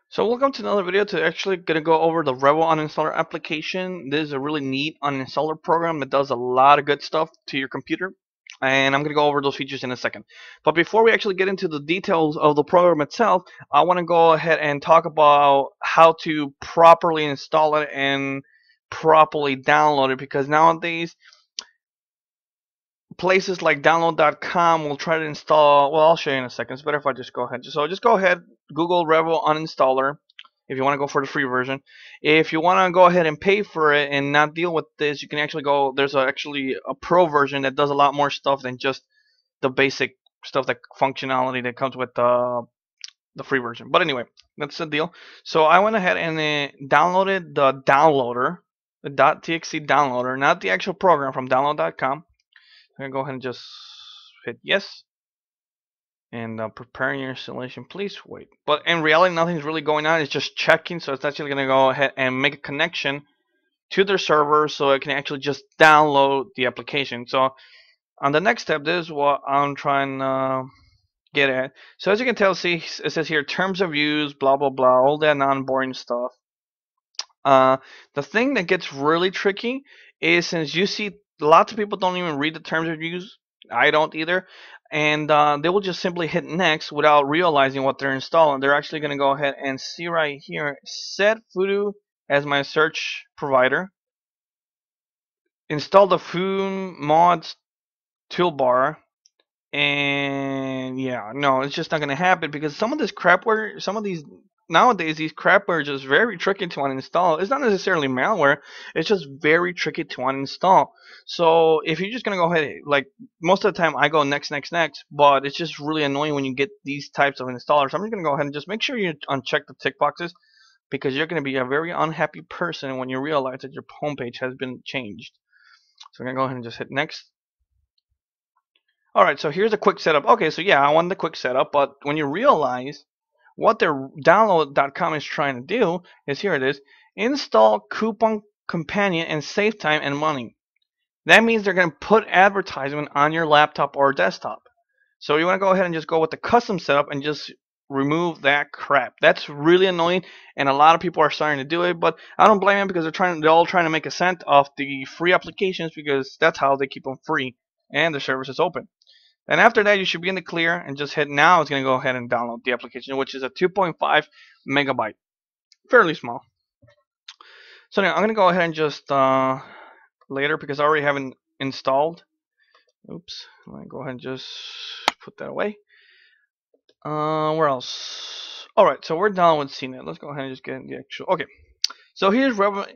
So welcome to another video. To actually gonna go over the Revo Uninstaller application. This is a really neat uninstaller program that does a lot of good stuff to your computer, and I'm gonna go over those features in a second. But before we actually get into the details of the program itself, I want to go ahead and talk about how to properly install it and properly download it, because nowadays places like download.com will try to install. Well, I'll show you in a second. It's better if I just go ahead. So just go ahead, Google Revo Uninstaller if you want to go for the free version. If you want to go ahead and pay for it and not deal with this, you can actually go. There's actually a pro version that does a lot more stuff than just the basic stuff, that functionality that comes with the free version. But anyway, that's the deal. So I went ahead and downloaded the downloader, the .txt downloader, not the actual program, from download.com. I'm gonna go ahead and just hit yes, and preparing your installation. Please wait. But in reality, nothing's really going on. It's just checking, so it's actually gonna go ahead and make a connection to their server, so it can actually just download the application. So on the next step, this is what I'm trying to get at. So as you can tell, see, it says here terms of use, blah blah blah, all that non-boring stuff. Uh, the thing that gets really tricky is, since you see lots of people don't even read the terms of use. I don't either, and they will just simply hit next without realizing what they're installing. They're actually going to go ahead and see right here, set Voodoo as my search provider, install the Foo mods toolbar, and yeah, no, it's just not going to happen, because some of this crapware, some of these nowadays, these crapware are just very tricky to uninstall. It's not necessarily malware, it's just very tricky to uninstall. So if you're just going to go ahead, like most of the time I go next next next, but it's just really annoying when you get these types of installers. I'm just going to go ahead and just make sure you uncheck the tick boxes, because you're going to be a very unhappy person when you realize that your homepage has been changed. So I'm going to go ahead and just hit next. Alright, so here's a quick setup. Okay, so yeah, I wanted the quick setup, but when you realize what their download.com is trying to do, is here it is: install Coupon Companion and save time and money. That means they're going to put advertisement on your laptop or desktop. So you want to go ahead and just go with the custom setup and just remove that crap. That's really annoying, and a lot of people are starting to do it, but I don't blame them, because they're all trying to make a cent off the free applications, because that's how they keep them free and the service is open. And after that, you should be in the clear, and just hit now. It's going to go ahead and download the application, which is a 2.5 megabyte, fairly small. So now I'm going to go ahead and just later, because I already have it installed. Oops, I'm going to go ahead and just put that away. Where else? Alright, so we're done with CNET. Let's go ahead and just get in the actual. Okay. So here's Revo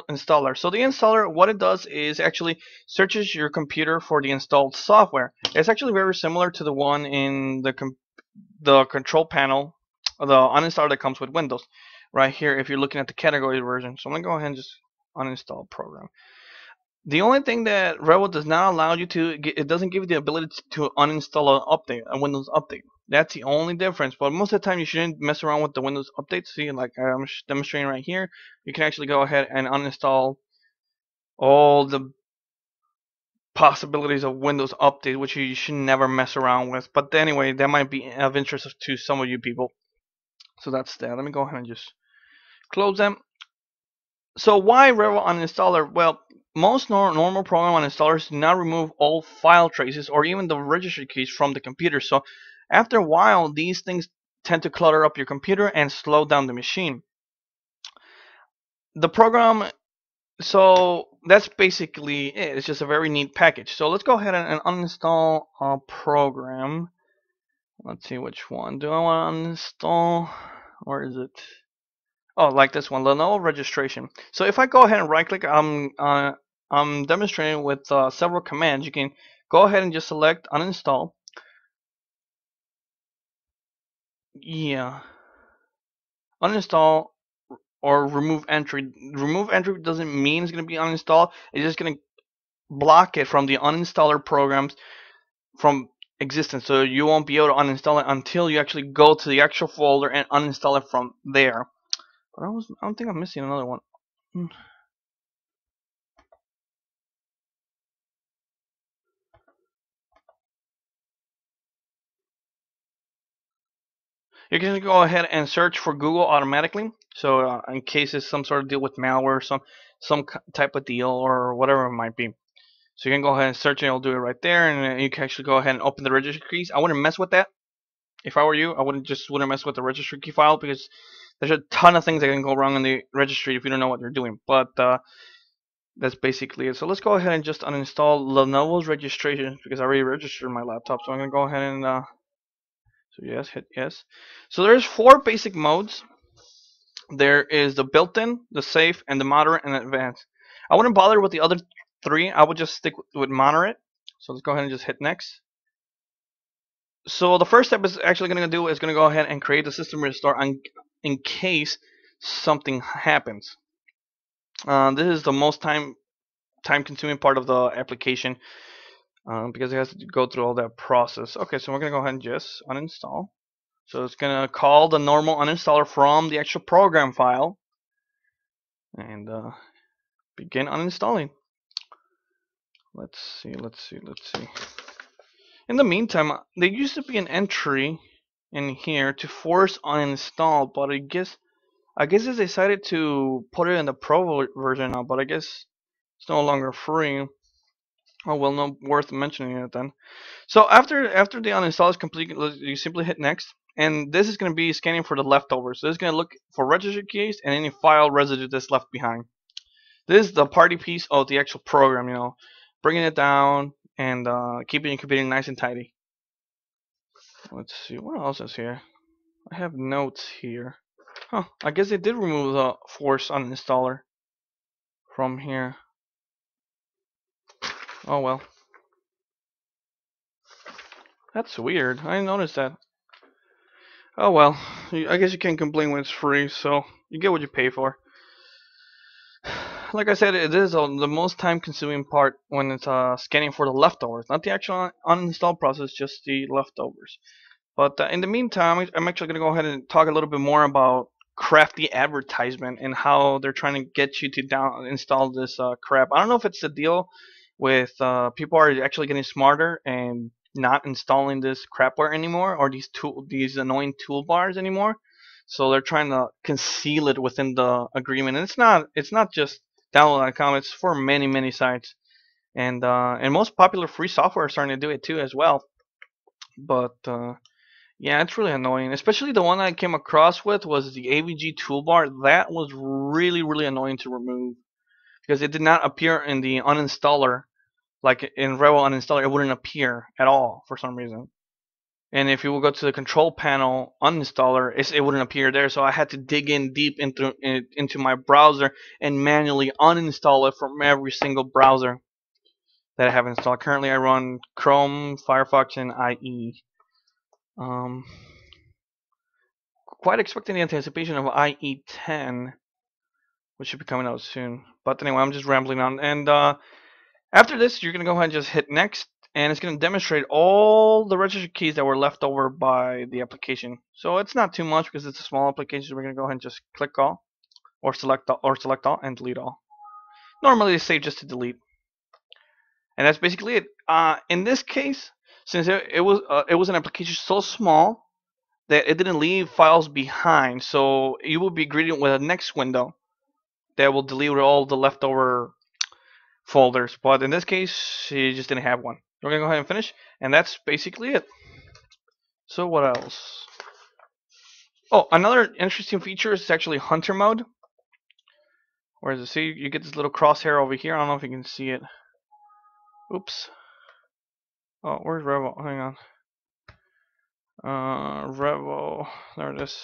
Installer. So the installer, what it does is actually searches your computer for the installed software. It's actually very similar to the one in the control panel, the uninstaller that comes with Windows. Right here, if you're looking at the category version. So I'm gonna go ahead and just uninstall program. The only thing that Revo does not allow you to, it doesn't give you the ability to uninstall an update, a Windows update. That's the only difference. But most of the time, you shouldn't mess around with the Windows updates. See, like I'm demonstrating right here, you can actually go ahead and uninstall all the possibilities of Windows update, which you should never mess around with. But anyway, that might be of interest to some of you people. So that's that. Let me go ahead and just close them. So why Revo Uninstaller? Well, most normal program uninstallers do not remove all file traces or even the registry keys from the computer. So after a while, these things tend to clutter up your computer and slow down the machine. The program, so that's basically it. It's just a very neat package. So let's go ahead and uninstall a program. Let's see which one. Do I want to uninstall? Where is it? Oh, like this one, Lenovo registration. So if I go ahead and right click, I'm demonstrating with several commands. You can go ahead and just select uninstall. Yeah, uninstall or remove entry. Remove entry doesn't mean it's going to be uninstalled. It's just going to block it from the uninstaller programs from existence. So you won't be able to uninstall it until you actually go to the actual folder and uninstall it from there. But I don't think I'm missing another one. You can just go ahead and search for Google automatically. So in case it's some sort of deal with malware, some type of deal or whatever it might be. So you can go ahead and search it. It'll do it right there, and you can actually go ahead and open the registry keys. I wouldn't mess with that. If I were you, I wouldn't mess with the registry key file because there's a ton of things that can go wrong in the registry if you don't know what you're doing. But that's basically it. So let's go ahead and just uninstall Lenovo's registration because I already registered my laptop. So I'm gonna go ahead and so yes, hit yes. So there's 4 basic modes. There is the built-in, the safe, and the moderate and advanced. I wouldn't bother with the other 3. I would just stick with moderate. So let's go ahead and just hit next. So the first step is actually going to do is going to go ahead and create a system restore in case something happens. This is the most time consuming part of the application because it has to go through all that process. Okay, so we're going to go ahead and just uninstall. So it's going to call the normal uninstaller from the actual program file and begin uninstalling. Let's see. In the meantime, there used to be an entry in here to force uninstall, but I guess they decided to put it in the pro version now, but I guess it's no longer free. Oh well, no worth mentioning it then. So after the uninstall is complete, you simply hit next, and this is going to be scanning for the leftovers. So it's going to look for registry keys and any file residue that's left behind. This is the party piece of the actual program, bringing it down and keeping your computer nice and tidy. Let's see, what else is here? I have notes here. Huh, I guess they did remove the force uninstaller from here. Oh well. That's weird. I didn't notice that. Oh well. I guess you can't complain when it's free, so you get what you pay for. Like I said, it is the most time consuming part when it's scanning for the leftovers. Not the actual uninstall process, just the leftovers. But in the meantime, I'm actually going to go ahead and talk a little bit more about crafty advertisement and how they're trying to get you to install this crap. I don't know if it's the deal with people are actually getting smarter and not installing this crapware anymore, or these annoying toolbars anymore. So they're trying to conceal it within the agreement, and it's not just download.com. It's for many sites, and most popular free software are starting to do it too as well. But yeah, it's really annoying. Especially the one I came across with was the AVG toolbar. That was really annoying to remove because it did not appear in the uninstaller. Like in Revo Uninstaller, it wouldn't appear at all for some reason. And if you will go to the control panel uninstaller, it wouldn't appear there. So I had to dig in deep into my browser and manually uninstall it from every single browser that I have installed. Currently, I run Chrome, Firefox, and IE. Quite expecting the anticipation of IE10, which should be coming out soon. But anyway, I'm just rambling on. And after this, you're going to go ahead and just hit next, and it's going to demonstrate all the registry keys that were left over by the application. So it's not too much because it's a small application. So we're going to go ahead and just click all, or select all, and delete all. Normally, they say just to delete, and that's basically it. In this case, since it was an application so small that it didn't leave files behind, so you will be greeted with a next window that will delete all the leftover folders. But in this case, you just didn't have one. We're gonna go ahead and finish, and that's basically it. So what else? Oh, another interesting feature is actually Hunter mode. Where is it? See, you get this little crosshair over here. I don't know if you can see it. Oops. Oh, where's Revo? Hang on. Revo. There it is.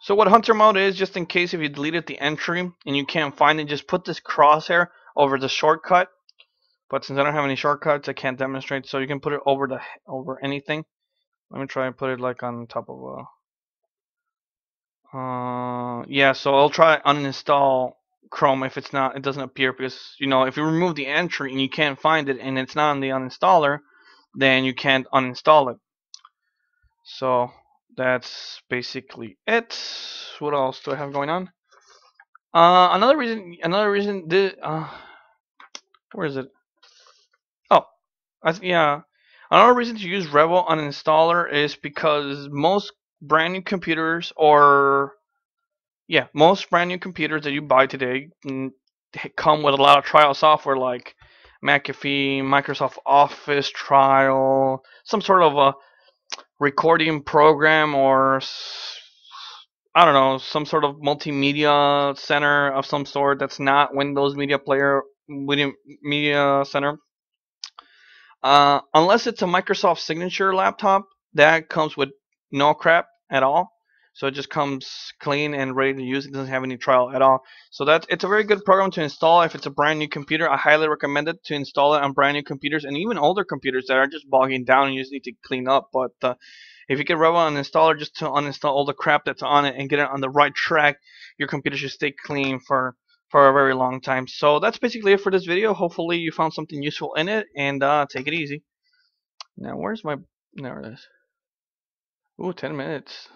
So what Hunter mode is, just in case if you deleted the entry and you can't find it, just put this crosshair over the shortcut. But since I don't have any shortcuts, I can't demonstrate. So you can put it over anything. Let me try and put it like on top of a. Yeah. So I'll try uninstall Chrome if it doesn't appear because if you remove the entry and you can't find it and it's not on the uninstaller, then you can't uninstall it. So that's basically it. What else do I have going on? Another reason. Where is it? Oh, yeah. Another reason to use Revo Uninstaller is because most brand new computers, or yeah, most brand new computers that you buy today come with a lot of trial software like McAfee, Microsoft Office trial, some sort of a recording program, or I don't know, some sort of multimedia center of some sort that's not Windows Media Center. Unless it's a Microsoft Signature laptop, that comes with no crap at all. So it just comes clean and ready to use. It doesn't have any trial at all. So it's a very good program to install if it's a brand new computer. I highly recommend it to install it on brand new computers and even older computers that are just bogging down and you just need to clean up. But if you get Revo Uninstaller just to uninstall all the crap that's on it and get it on the right track, your computer should stay clean for a very long time. So that's basically it for this video. Hopefully you found something useful in it, and take it easy. Now where's my, there it is. Ooh, 10 minutes.